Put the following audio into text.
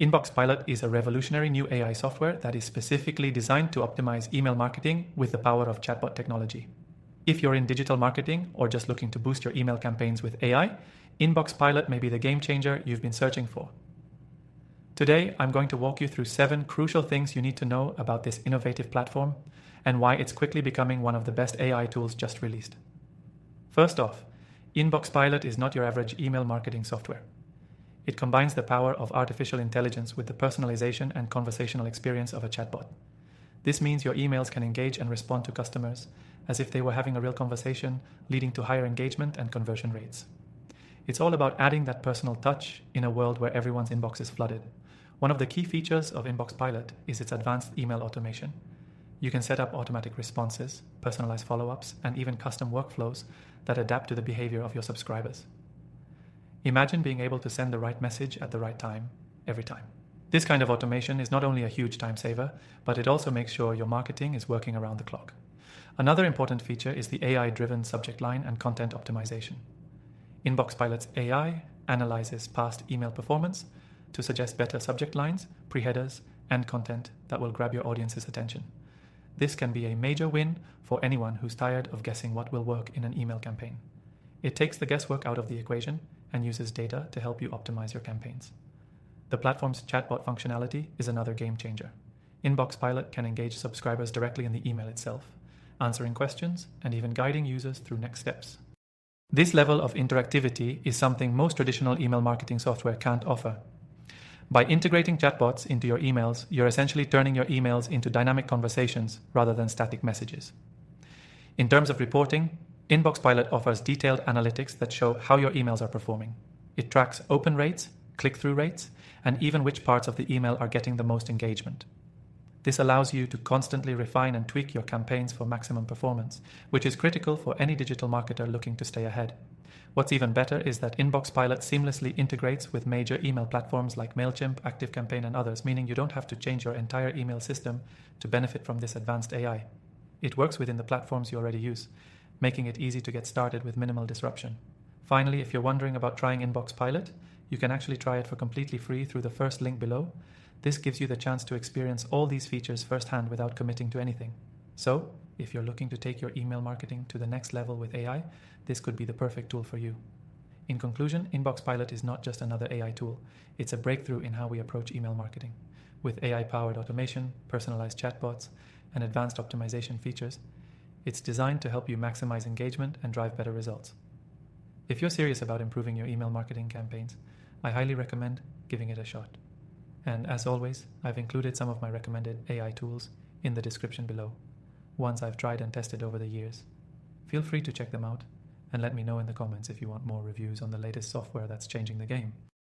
InboxPilot is a revolutionary new AI software that is specifically designed to optimize email marketing with the power of chatbot technology. If you're in digital marketing or just looking to boost your email campaigns with AI, InboxPilot may be the game changer you've been searching for. Today, I'm going to walk you through 7 crucial things you need to know about this innovative platform and why it's quickly becoming one of the best AI tools just released. First off, InboxPilot is not your average email marketing software. It combines the power of artificial intelligence with the personalization and conversational experience of a chatbot. This means your emails can engage and respond to customers as if they were having a real conversation, leading to higher engagement and conversion rates. It's all about adding that personal touch in a world where everyone's inbox is flooded. One of the key features of InboxPilot is its advanced email automation. You can set up automatic responses, personalized follow-ups, and even custom workflows that adapt to the behavior of your subscribers. Imagine being able to send the right message at the right time, every time. This kind of automation is not only a huge time saver, but it also makes sure your marketing is working around the clock. Another important feature is the AI-driven subject line and content optimization. InboxPilot's AI analyzes past email performance to suggest better subject lines, pre-headers, and content that will grab your audience's attention. This can be a major win for anyone who's tired of guessing what will work in an email campaign. It takes the guesswork out of the equation and uses data to help you optimize your campaigns. The platform's chatbot functionality is another game changer. InboxPilot can engage subscribers directly in the email itself, answering questions and even guiding users through next steps. This level of interactivity is something most traditional email marketing software can't offer. By integrating chatbots into your emails, you're essentially turning your emails into dynamic conversations rather than static messages. In terms of reporting, InboxPilot offers detailed analytics that show how your emails are performing. It tracks open rates, click-through rates, and even which parts of the email are getting the most engagement. This allows you to constantly refine and tweak your campaigns for maximum performance, which is critical for any digital marketer looking to stay ahead. What's even better is that InboxPilot seamlessly integrates with major email platforms like MailChimp, ActiveCampaign, and others, meaning you don't have to change your entire email system to benefit from this advanced AI. It works within the platforms you already use, making it easy to get started with minimal disruption. Finally, if you're wondering about trying InboxPilot, you can actually try it for completely free through the first link below. This gives you the chance to experience all these features firsthand without committing to anything. So, if you're looking to take your email marketing to the next level with AI, this could be the perfect tool for you. In conclusion, InboxPilot is not just another AI tool. It's a breakthrough in how we approach email marketing. With AI-powered automation, personalized chatbots, and advanced optimization features, it's designed to help you maximize engagement and drive better results. If you're serious about improving your email marketing campaigns, I highly recommend giving it a shot. And as always, I've included some of my recommended AI tools in the description below, ones I've tried and tested over the years. Feel free to check them out and let me know in the comments if you want more reviews on the latest software that's changing the game.